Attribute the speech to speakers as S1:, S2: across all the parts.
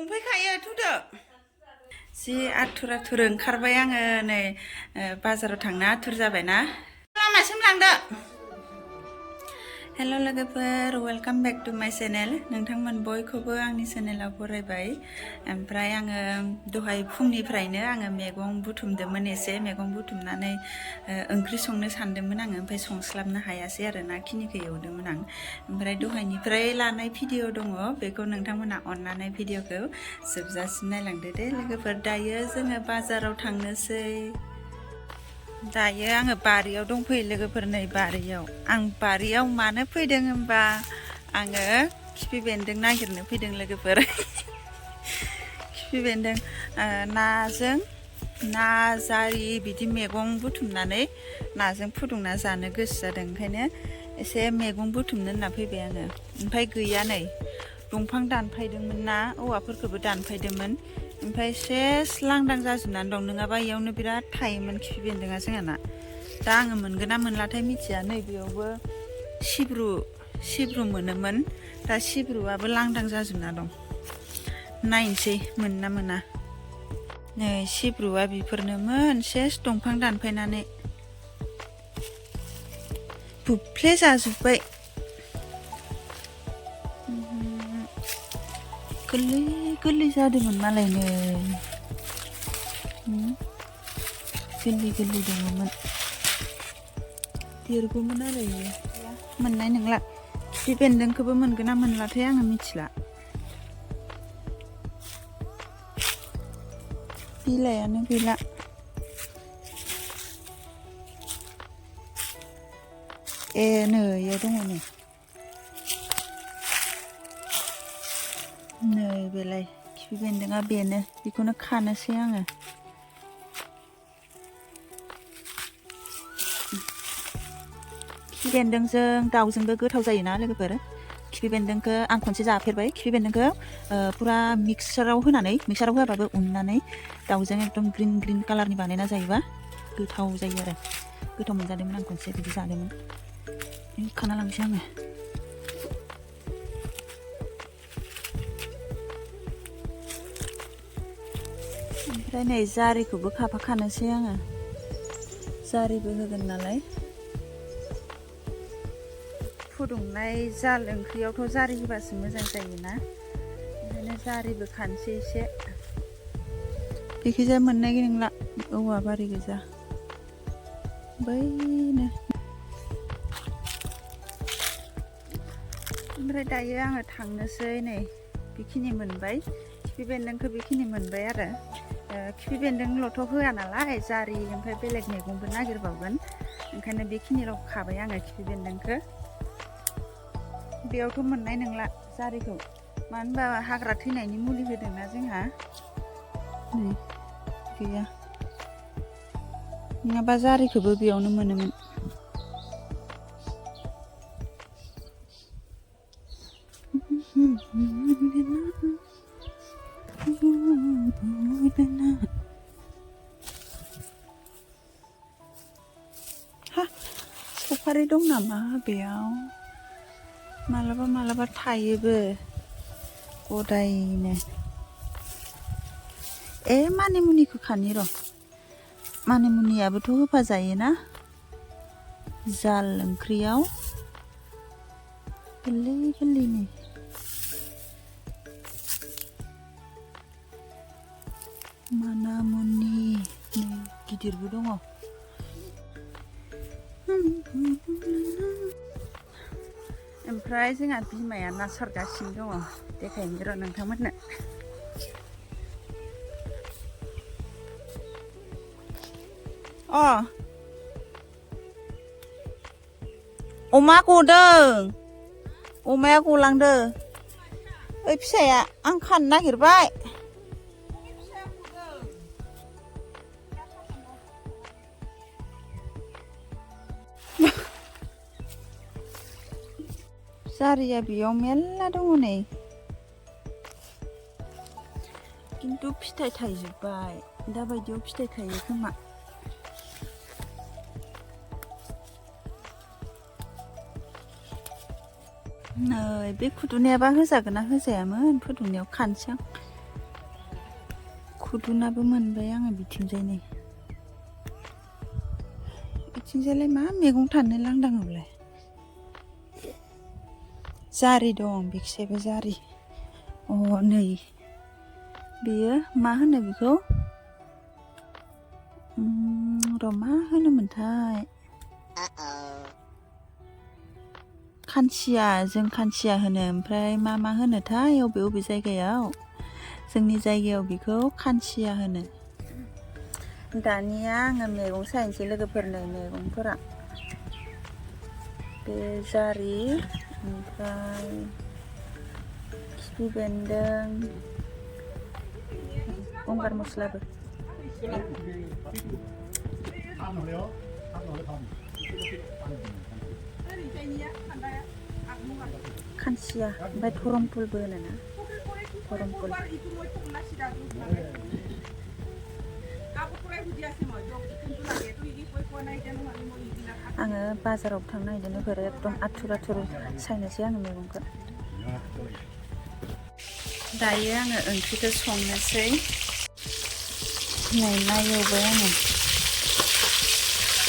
S1: संफैखायो थुदो जि आथुर आथुर ओंखारबाय आङो नै बाजाराव थांनो आथुर जाबायना लामासिम लांदो हेल' लोगोफोर वेलकाम बेक टु माय चेनेल नोंथांमोन बयखौबो आंनि चेनेलाव बरायबाय ओमफ्राय आङो दहाय फुंनिफ्रायनो आङो मैगं बुथुमदोंमोन एसे मैगं बुथुमनानै ओंख्रि संनो सानदोंमोन आङो ओमफ्राय संस्लाबनो हायासै आरो ना खिनिखौ एवदोंमोन आं ओमफ्राय दहायनिफ्राय लानाय भिडिअ दङ बेखौ नोंथांमोना अननानै भिडिअखौ जोबजासिम नायलांदो दे लोगोफोर दायो जोङो बाजाराव थांनोसै दायो आङो बारियाव दंफैयो लोगोफोर नै बारियाव आं बारियाव मानो फैदों होनबा आङो खिफि बेन्दों नागिरनो फैदों लोगोफोर खिफि बेन्दों नाजों ना जारि बिदि मैगं बुथुमनानै नाजों फुदुंना जानो गोसो जादों ओंखायनो एसे मैगं बुथुमनो होनना फैबाय आङो ओमफ्राय गैया नै दंफां दानफायदोंमोन ना औवाफोरखौबो दानफायदोंमोन ओमफ्राय सेस लांदां जाजोबनानै दं नङाबा इयावनो बिराद थायोमोन खिफि बेन्दोंआ जोंहाना दा आङो मोनगोन ना मोनलाथाय मिथिया नैबेयावबो सिब्रु मोनोमोन दा सिब्रुआबो लांदां जाजोबना दं नायनोसै मोनना मोना नै सिब्रुआ बेफोरनोमोन सेस दंफां दानफायनानै बुफ्ले जाजोब्बाय गोरलै गोरलै जादोंमोन मालायनो गोरलै गोरलै दङमोन देरगौमोन आरो इयो मोननाय नंला खिफि बेन्दोंखौबो मोनगोन ना मोनलाथाय आङो मिथिला बिलाइआनो गैला ए नै इयाव दङ नै बेलाय खिफि बेन्दोंआ बेनो बेखौनो खानोसै आङो खिफि बेन्दोंजों दाउजोंबो गोथाव जायोना लोगोफोर खिफि बेन्दोंखौ आं खनसे जाफेरबाय खिफि बेन्दोंखौ पुरा मिक्साराव होआबाबो उननानै दाउजों एकदम ग्रिन ग्रिन कालारनि बानायना जायोबा गोथाव जायो आरो गोथाव मोनजादोंमोन आं खनसे बिदि जादोंमोन खाना लांसै आङो ओमफ्राय नै जारिखौबो खानोसै आङो जारिबो होगोन नालाय फुदुंनाय जाल ओंख्रियावथ' जारि होबासो मोजां जायोना ओंखायनो जारिबो खानोसै एसे बेखैजा मोननाय नंला औवा बारि गोजा बैनो ओमफ्राय दायो आङो थांनोसै नै बेखिनि मोनबाय खिफि बेन्दोंखौ बेखिनि मोनबाय आरो खिफि बेन्दोंल'थ' होआ नालाय जारि ओमफ्राय बेलेग मैगंबो नागिरबावगोन ओंखायनो बेखिनिल' खाबाय आङो खिफि बेन्दोंखौ बेयावथ' मोननाय नंला जारिखौ मानो होनबा हाग्रा थैनायनि मुलि होदोंना जोंहा नै गैया नङाबा जारिखौबो बेयावनो मोनोमोन हा सफारि दं नामा बेयाव मालाबा मालाबा थायोबो गदायनो मानिमुनिखौ खानि र' मानिमुनियाबोथ' होफाजायोना जाल ओंख्रियाव गोरलै गोरलैनो मानामुनि गिदिरबो दङ ओमफ्राय जोंहा बिमाया ना सारगासिनो दङ देखायनो र' नोंथांमोननो अमा गदों अमाया गलांदों ओइ फिसाया आं खानो नागिरबाय जारिया बेयाव मेरला दङ नै खिन्थु फिथाइ थाइजोब्बाय दाबायदियाव फिथाइ थायो खोमा नै बे फुदुंनायाबा होजागोन ना होजायामोन फुदुंनायाव खानोसै आं खुदुनाबो मोनबाय आङो बिथिंजाय नै बिथिंजायलाय मा मैगं थानो लांदाङावलाय जारि दं बेखिजायबो जारि नै बेयो मा होनो बेखौ र' मा होनोमोनथाय खानसिया जों खानसिया होनो ओमफ्राय मा होनोथाय अबे जायगायाव जोंनि जायगायाव बेखौ खानसिया होनो दानिया आङो मैगं सायनोसै लोगोफोरनो मैगंफोरा बे जारि ओमफ्राय खिफि बेन्दों गंगार मस्लाबो खानसिया ओमफ्राय धरमफुलबो होनोना धरमफुल आङो बाजाराव थांनो नागिरदों एकदम आथुर सायनोसै आङो मैगंखौ दायो आङो ओंख्रिखौ संनोसै ना एवबाय आङो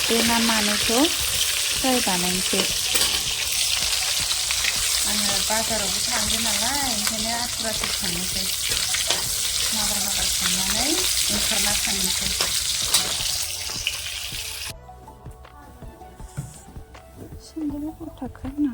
S1: बे ना मानैखौ फ्राय बानायनोसै आङो बाजारावबो थांदों नालाय ओंखायनो आथुर संनोसै माबार संनानै ओंखारना थांनोसै सेन्देला गथाखो आंना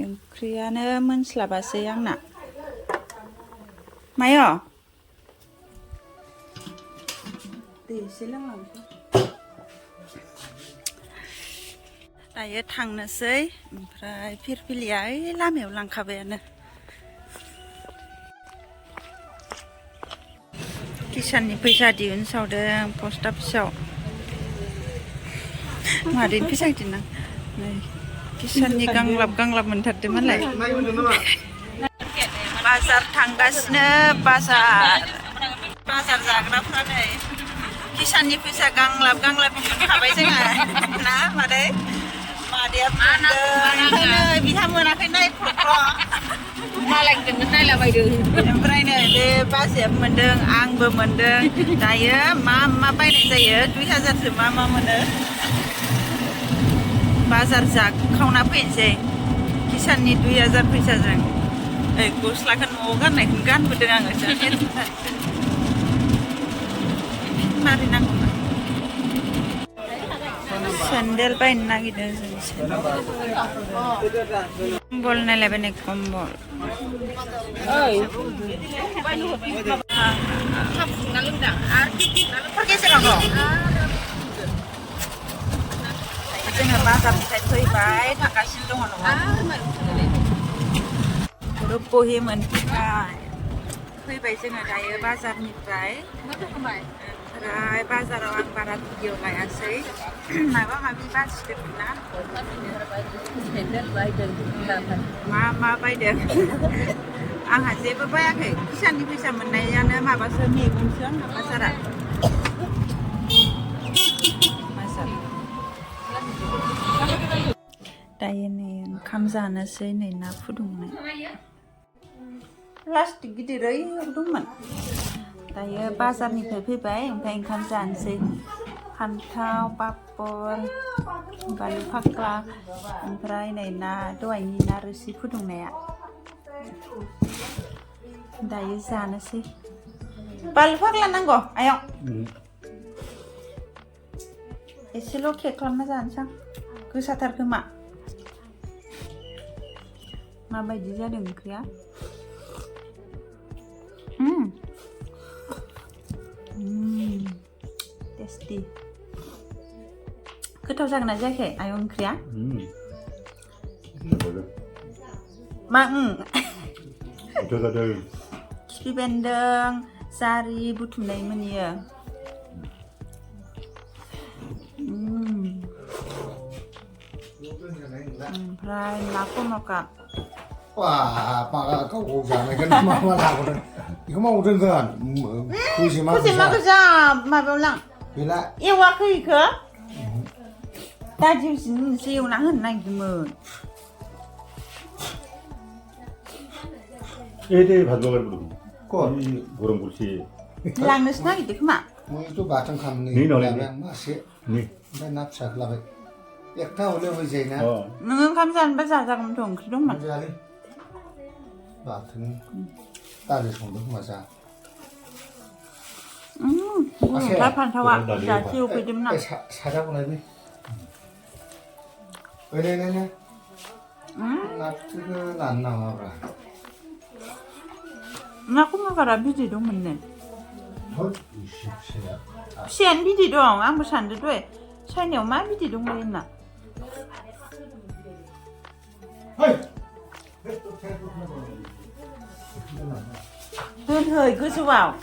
S1: ओंख्रियानो मोनस्लाबासै आंना मायो दै एसे लोंलांसै दायो थांनोसै ओमफ्राय फिरफिलिया ओइ लामायाव लांखाबायानो किसाननि फैसा दिहुनसावदों पस्ट अफिसाव मादैनि फैसा दिनां किसाननि गांलाब मोनथारदों मालाय बाजार थांगासिनो बाजार जाग्राफ्रा नै किसाननि फैसा गांलाब दिहुनखाबाय जोङो ना मादैया मोनदों बिहा मोनाखै नायख्र' मालायजोंबो नायलाबायदों ओमफ्राय नै बे बाजैयाबो मोनदों आंबो मोनदों दायो मा बायनाय जायो 2000सो मा मोनो बाजार जाखावना फैनोसै किसाननि 2000 फैसाजों गस्लाखौ न'आव गाननायखौनो गानबोदों आङो मारै नांगौ सेन्देल बायनो नागिरदों जों कम्बल नायलायबाय नै कम्बल जोङो बाजारनिफ्राय फैबाय थांगासिनो दङ न'आव बहि मोनफैबाय जोङो दायो बाजारनिफ्राय ओमफ्राय बाजाराव आं बारा भिडिअ लायासै माबा माबि बासिदोंमोन ना मा बायदों आंहा जेबो बायाखै किसाननि फैसा मोननायानो माबासो मैगंसो आंना बाजारा दायो नै ओंखाम जानोसै नै ना फुदुंनाय प्लास्टिक गिदिरै दंमोन दायो बाजारनिफ्राय फैबाय ओमफ्राय ओंखाम जानोसै फान्थाव पापर बानलु फाग्ला ओमफ्राय नै ना दहायनि ना रोसि फुदुंनाया दायो जानोसै बानलु फाग्ला नांगौ आयं एसेल' केक खालामना जानोसै आं गोसाथार खोमा माबायदि जादों ओंख्रिया टेस्टि गोथाव जागोन ना जायाखै आयं ओंख्रिया मा
S2: गोथाव जादों
S1: खिफि बेन्दों जारि बुथुमनायमोन इयो ओमफ्राय ना खन'का
S2: wah apa kau jangan kan mama lakukan
S3: 이거 막 오던간 거짓말
S1: 거짓말이자 마블랑
S3: 왜라
S1: 이와 그이그 다 지금 시우랑 흔나기면
S2: 애들 반동을 부르고.
S3: 거
S2: 그런 곳이.
S1: 랑는 스나기도 그만
S3: 뭐또 바탕 감니
S2: 네, 너네.
S3: 그냥 맛이
S2: 네.
S3: 나 납작 라베 약타 올려 보이제나
S1: 너는 감사한 바사 자금 좀 그동만
S3: 자리 바탕 따지 손도 맞아
S1: 잘 타와 자 지우 그좀 나
S3: 사자보내비 왜냐냐 납득은 안 나와봐
S1: 나 꿈가라 비지도 못내
S3: 헐 이십시야
S1: 시안 비지도 안 부산도 돼 차이네 엄마 비지도 못했나
S3: 헤이
S1: 돈 hơi cứ số vào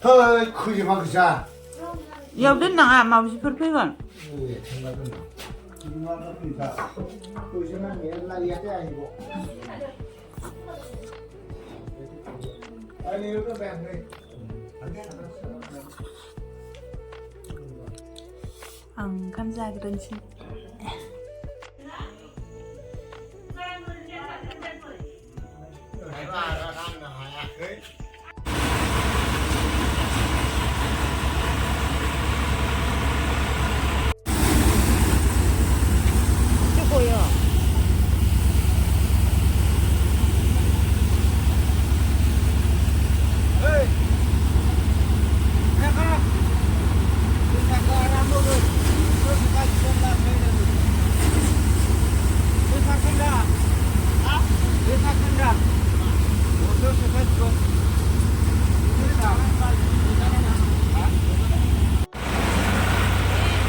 S3: 헐 거짓말 그자
S1: yêu đến nàng màu gì phân phối gần
S3: 왜 생각은 이만한 그자 거짓말 맨날 얘기 아니고 아니 이거 뱀네
S1: 감사 그런지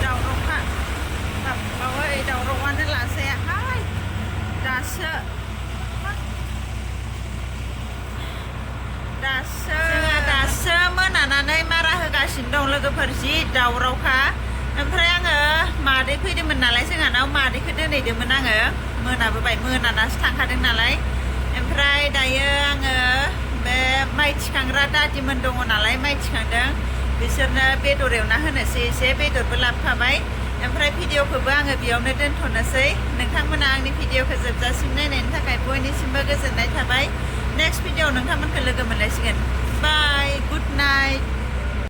S1: đầu rồng haแบบเราเอ้ยđầu rồngอันนั้นlà xe hai đa sơ มื่อनानै मारा होगासिनो दं लोगोफोर जि दावरावखा ओमफ्राय आङो मादै फैदोंमोन नालाय जोंहानाव मादैखौ दोनहैदोंमोन आङो मोनाबोबाय मोनानासो थांखादों नालाय ओमफ्राय दायो आङो बे माइ थिखांग्रा दादिमोन दङ नालाय माइ थिखांदों बिसोरनो बेदर एवना होनोसै एसे बेदरबो लाबोफाबाय ओमफ्राय भिडिअखौबो आङो बेयावनो दोनथ'नोसै नोंथांमोना आंनि भिडिअखौ जोबजासिम नायनायनि थाखाय बयनिसिमबो गोजोननाय थाबाय नेक्स्ट भिडिअ नोंथांमोनखौ लोगो मोनलायसिगोन बाय गुड नाइट